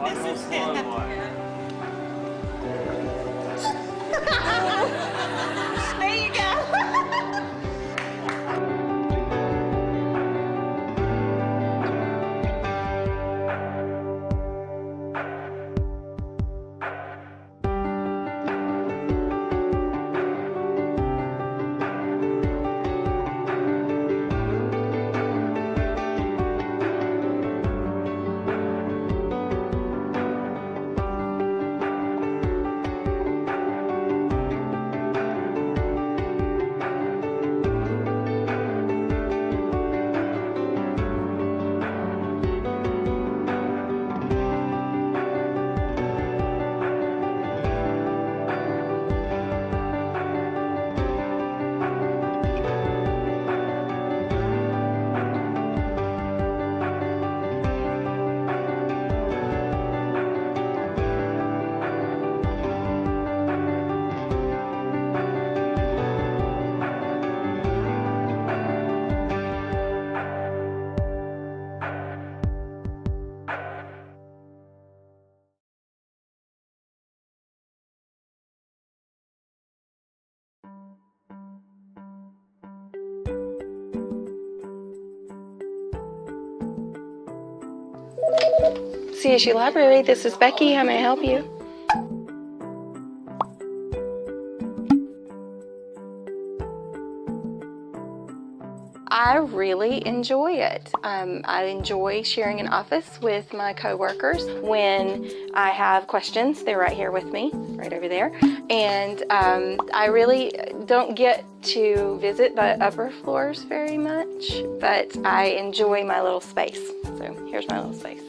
This is it. There you go. CSU Library, this is Becky. How may I help you? I really enjoy it. I enjoy sharing an office with my coworkers. When I have questions, they're right here with me, right over there. And I really don't get to visit the upper floors very much, but I enjoy my little space. So here's my little space.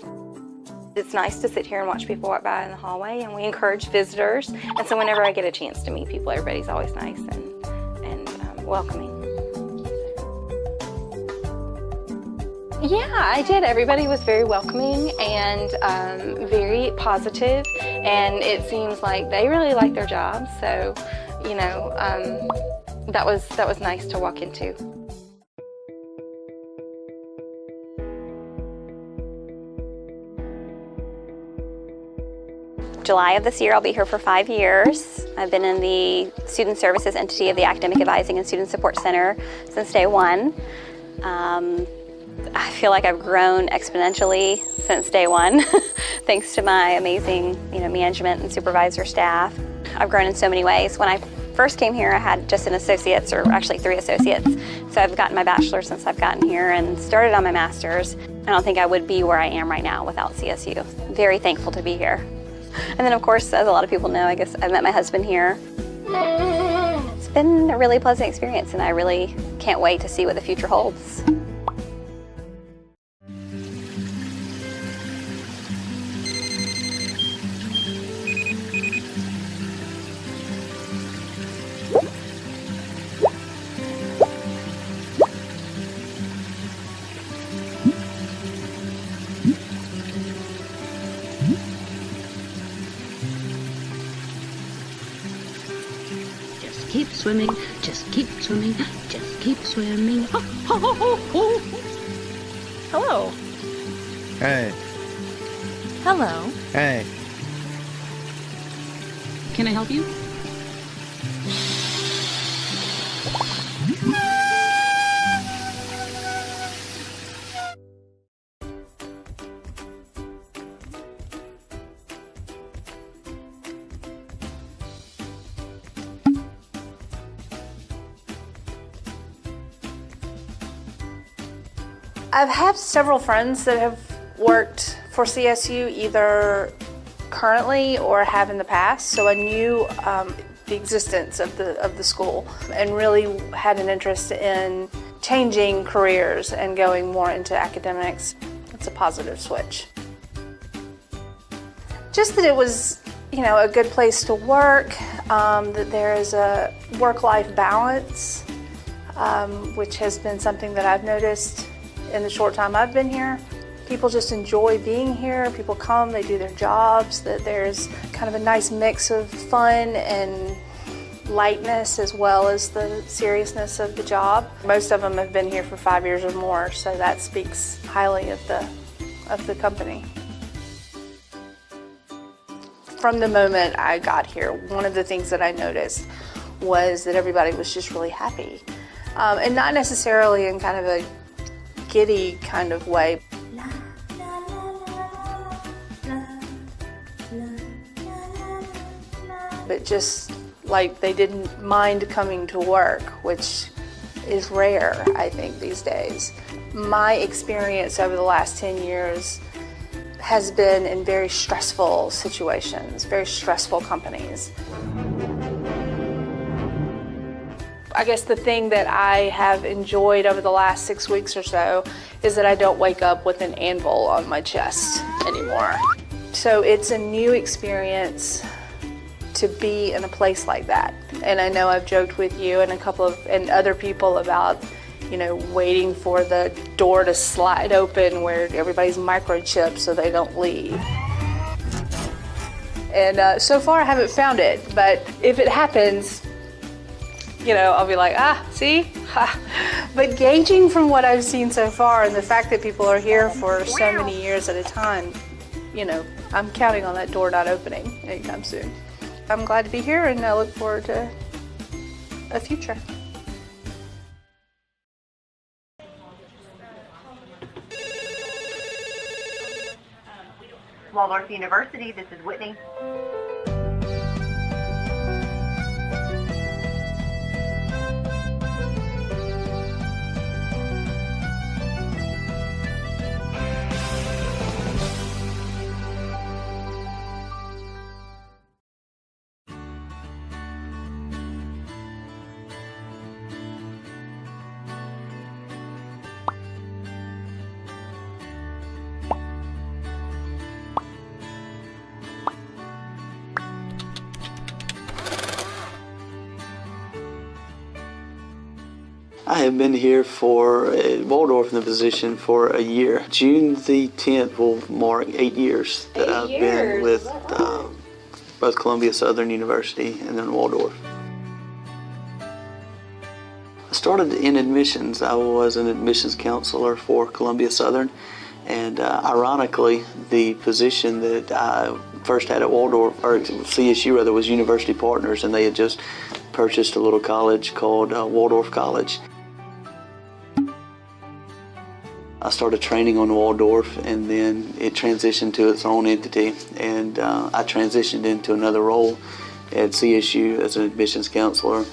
It's nice to sit here and watch people walk by in the hallway, and we encourage visitors. And so whenever I get a chance to meet people, everybody's always nice and welcoming. Yeah, I did. Everybody was very welcoming and very positive, and it seems like they really like their jobs. So, you know, that was nice to walk into. July of this year, I'll be here for 5 years. I've been in the Student Services entity of the Academic Advising and Student Support Center since day one. I feel like I've grown exponentially since day one, thanks to my amazing, management and supervisor staff. I've grown in so many ways. When I first came here, I had just an associate's, or actually 3 associates. So I've gotten my bachelor's since I've gotten here and started on my master's. I don't think I would be where I am right now without CSU. Very thankful to be here. And then, of course, as a lot of people know, I guess I met my husband here. It's been a really pleasant experience, and I really can't wait to see what the future holds. Keep swimming, just keep swimming, just keep swimming. Ho, ho, ho, ho, ho. Hello. Hey. Hello. Hey. Can I help you? I've had several friends that have worked for CSU either currently or have in the past, so I knew the existence of the school and really had an interest in changing careers and going more into academics. It's a positive switch. Just that it was, a good place to work, that there is a work-life balance, which has been something that I've noticed in the short time I've been here. People just enjoy being here. People come, they do their jobs, that there's kind of a nice mix of fun and lightness as well as the seriousness of the job. Most of them have been here for 5 years or more, so that speaks highly of the company. from the moment I got here, one of the things that I noticed was that everybody was just really happy. And not necessarily in kind of a giddy kind of way. But just like they didn't mind coming to work, which is rare, I think, these days. My experience over the last 10 years has been in very stressful situations, very stressful companies. I guess the thing that I have enjoyed over the last 6 weeks or so is that I don't wake up with an anvil on my chest anymore. So it's a new experience to be in a place like that. And I know I've joked with you and and other people about, waiting for the door to slide open where everybody's microchipped so they don't leave. And so far I haven't found it, but if it happens, I'll be like, see? But gauging from what I've seen so far and the fact that people are here for so many years at a time, I'm counting on that door not opening anytime soon. I'm glad to be here and I look forward to a future. Waldorf University, this is Whitney. I have been here for Waldorf in the position for a year. June the 10th will mark 8 years that I've been with both Columbia Southern University and then Waldorf. I started in admissions. I was an admissions counselor for Columbia Southern, and ironically, the position that I first had at Waldorf, or CSU rather, was University Partners, and they had just purchased a little college called Waldorf College. I started training on Waldorf, and then it transitioned to its own entity, and I transitioned into another role at CSU as an admissions counselor,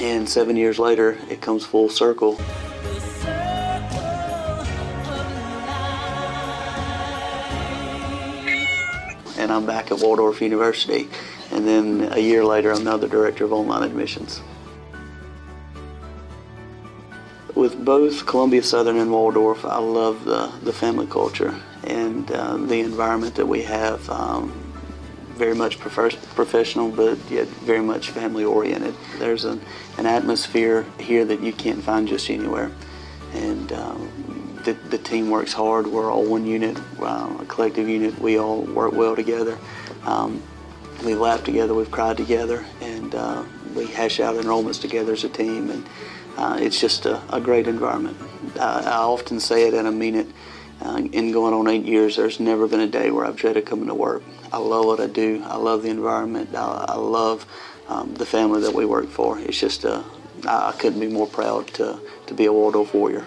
and 7 years later it comes full circle. And I'm back at Waldorf University, and then a year later I'm now the director of online admissions. With both Columbia Southern and Waldorf, I love the family culture and the environment that we have. Very much professional, but yet very much family oriented. There's an atmosphere here that you can't find just anywhere. And the team works hard. We're all one unit, a collective unit. We all work well together. We laugh together, we've cried together, and we hash out enrollments together as a team. And it's just a great environment. I often say it and I mean it. In going on 8 years, there's never been a day where I've dreaded coming to work. I love what I do. I love the environment. I love the family that we work for. It's just, I couldn't be more proud to be a Waldorf Warrior.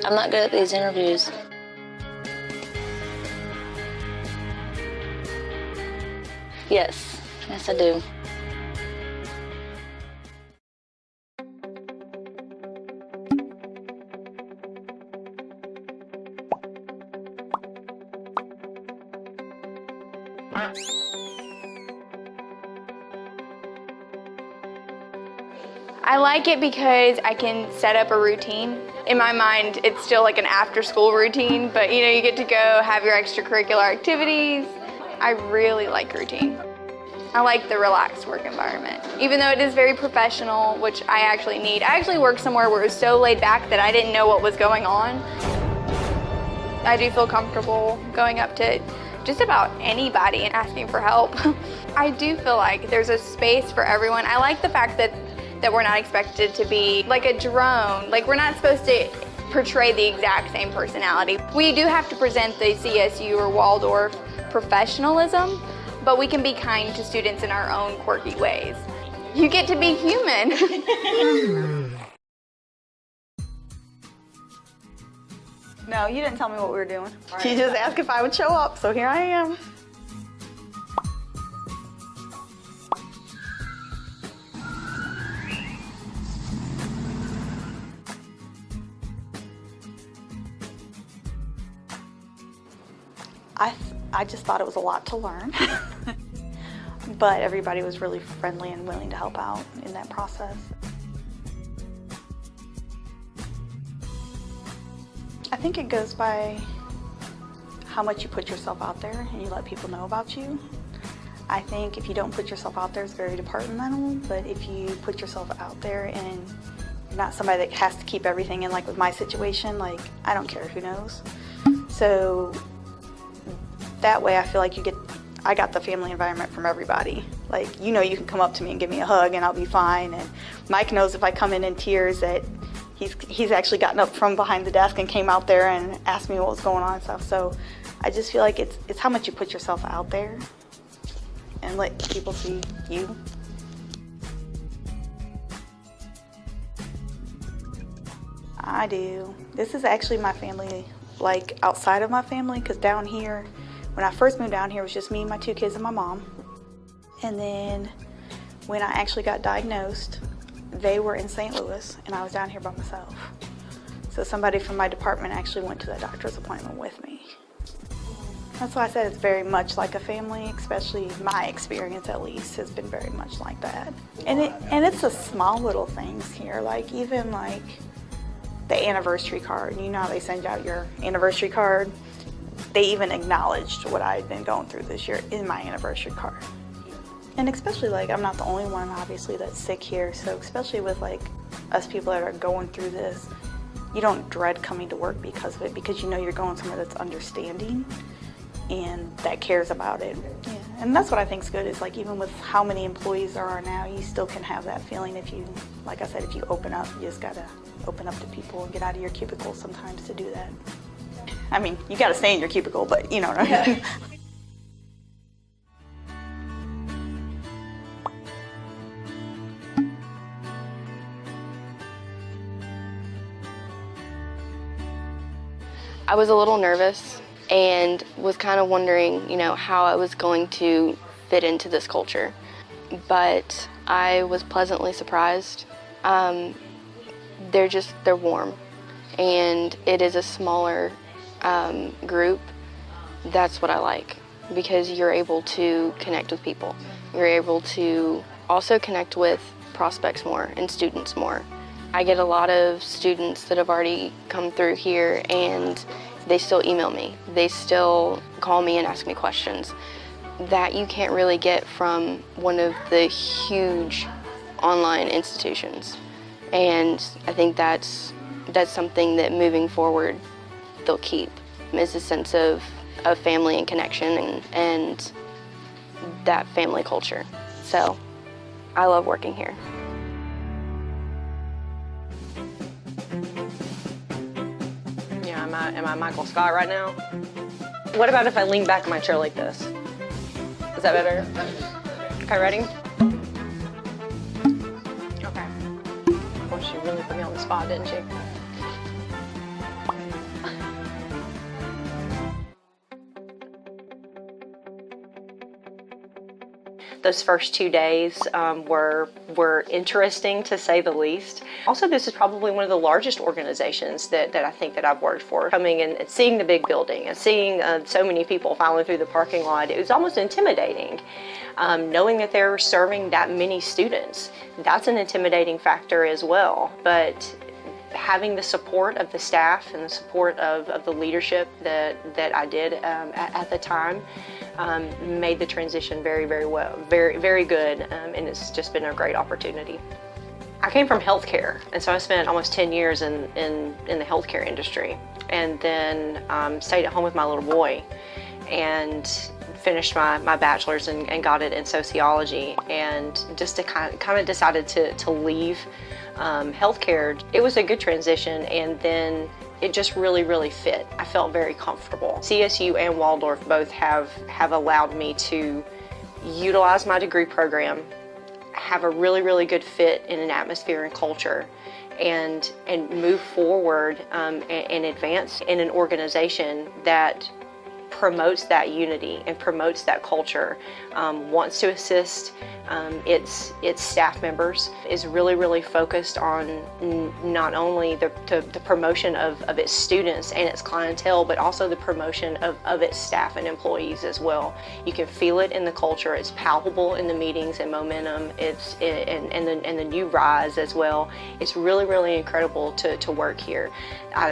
I'm not good at these interviews. Yes, I do. I like it because I can set up a routine. In my mind, it's still like an after-school routine, but you get to go have your extracurricular activities. I really like routine. I like the relaxed work environment. Even though it is very professional, which I actually need. I actually worked somewhere where it was so laid back that I didn't know what was going on. I do feel comfortable going up to just about anybody and asking for help. I do feel like there's a space for everyone. I like the fact that we're not expected to be like a drone. Like, we're not supposed to portray the exact same personality. We do have to present the CSU or Waldorf professionalism, but we can be kind to students in our own quirky ways. You get to be human. No, you didn't tell me what we were doing. She just asked if I would show up, so here I am. I just thought it was a lot to learn, but everybody was really friendly and willing to help out in that process. I think it goes by how much you put yourself out there and you let people know about you. I think if you don't put yourself out there, it's very departmental, but if you put yourself out there and you're not somebody that has to keep everything in, like with my situation, like I don't care who knows. So that way I feel like I got the family environment from everybody. Like, you know, you can come up to me and give me a hug and I'll be fine. And Mike knows if I come in tears that he's actually gotten up from behind the desk and came out there and asked me what was going on and stuff. So I just feel like it's how much you put yourself out there and let people see you. I do. This is actually my family, like outside of my family, because down here, when I first moved down here, it was just me and my 2 kids and my mom. And then when I actually got diagnosed, they were in St. Louis and I was down here by myself. So somebody from my department actually went to the doctor's appointment with me. That's why I said it's very much like a family, especially my experience at least has been very much like that. And it's the small little things here, like even like the anniversary card. You know how they send out your anniversary card? They even acknowledged what I had been going through this year in my anniversary card. And especially like I'm not the only one obviously that's sick here, so especially with like us people that are going through this, you don't dread coming to work because of it, because you know you're going somewhere that's understanding and that cares about it. Yeah. And that's what I think is good, is like even with how many employees there are now, you still can have that feeling if you, like I said, if you open up, you just gotta open up to people and get out of your cubicle sometimes to do that. I mean, you gotta stay in your cubicle, but you know what I mean. I was a little nervous and was kind of wondering, you know, how I was going to fit into this culture. But I was pleasantly surprised. They're warm, and it is a smaller group. That's what I like, because you're able to connect with people. You're able to also connect with prospects more and students more. I get a lot of students that have already come through here and they still email me. They still call me and ask me questions that you can't really get from one of the huge online institutions. And I think that's something that moving forward they'll keep, is a sense of family and connection and that family culture. So I love working here. Yeah, am I Michael Scott right now? What about if I lean back in my chair like this? Is that better? Okay, ready? Okay. Well, she really put me on the spot, didn't she? Those first 2 days were interesting, to say the least. Also, this is probably one of the largest organizations that I think that I've worked for. Coming in and seeing the big building and seeing so many people filing through the parking lot, it was almost intimidating. Knowing that they're serving that many students, that's an intimidating factor as well. But having the support of the staff and the support of the leadership that I did at the time made the transition very, very well, very, very good, and it's just been a great opportunity. I came from healthcare, and so I spent almost 10 years in the healthcare industry, and then stayed at home with my little boy, and finished my bachelor's and got it in sociology, and just to kind of decided to leave healthcare. It was a good transition, and then it just really fit. I felt very comfortable. CSU and Waldorf both have allowed me to utilize my degree program, have a really good fit in an atmosphere and culture, and move forward and advance in an organization that promotes that unity and promotes that culture, wants to assist its staff members, is really focused on not only the promotion of its students and its clientele, but also the promotion of its staff and employees as well. You can feel it in the culture. It's palpable in the meetings and momentum. And the new rise as well. It's really incredible to work here.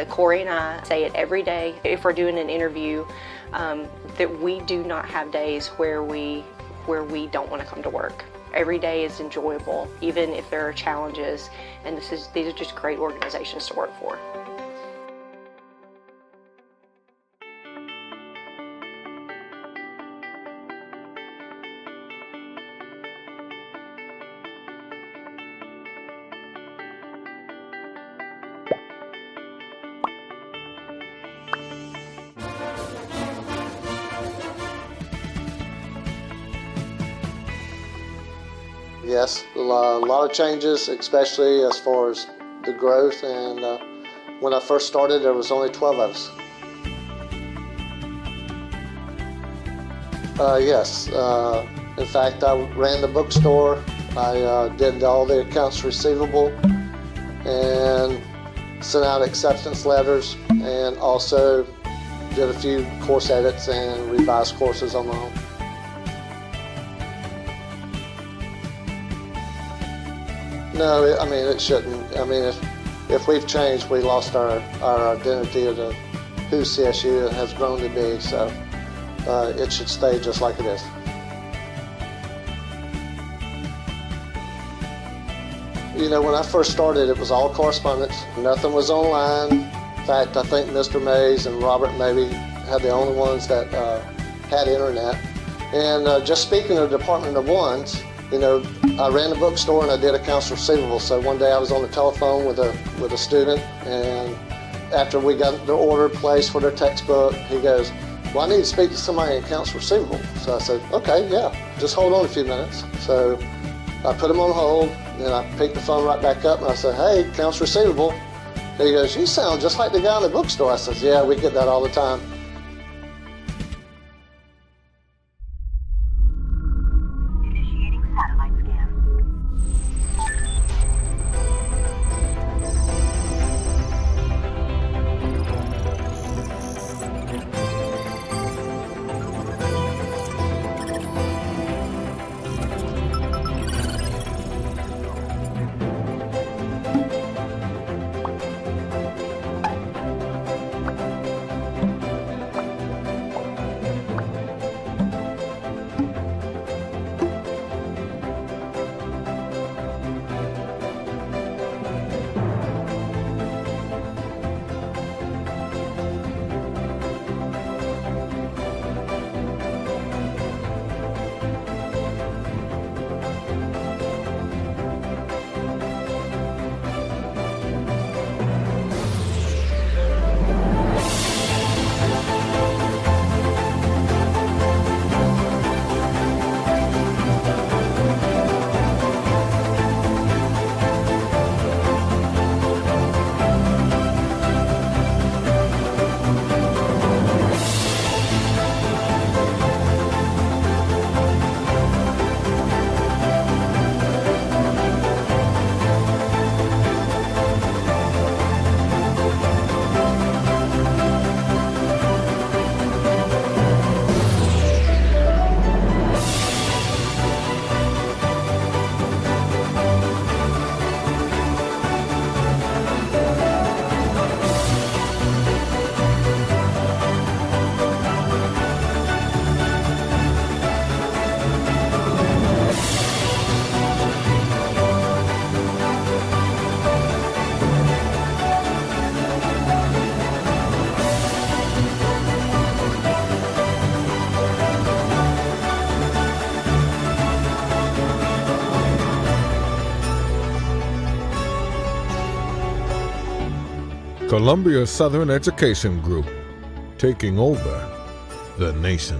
Corey and I say it every day if we're doing an interview, that we do not have days where we don't want to come to work. Every day is enjoyable, even if there are challenges, and these are just great organizations to work for. Yes, a lot of changes, especially as far as the growth, and when I first started there was only 12 of us. Yes, in fact I ran the bookstore, I did all the accounts receivable and sent out acceptance letters, and also did a few course edits and revised courses on my own. No, I mean, it shouldn't. I mean, if we've changed, we lost our identity of who CSU has grown to be, so it should stay just like it is. You know, when I first started, it was all correspondence. Nothing was online. In fact, I think Mr. Mays and Robert maybe had the only ones that had internet. And just speaking of Department of Ones, you know, I ran the bookstore and I did accounts receivable. So one day I was on the telephone with a student, and after we got their order placed for their textbook, he goes, "Well, I need to speak to somebody in accounts receivable." So I said, "Okay, yeah, just hold on a few minutes." So I put him on hold, and I picked the phone right back up, and I said, "Hey, accounts receivable." And he goes, "You sound just like the guy in the bookstore." I said, "Yeah, we get that all the time." Initiating satellite scan. Columbia Southern Education Group, taking over the nation.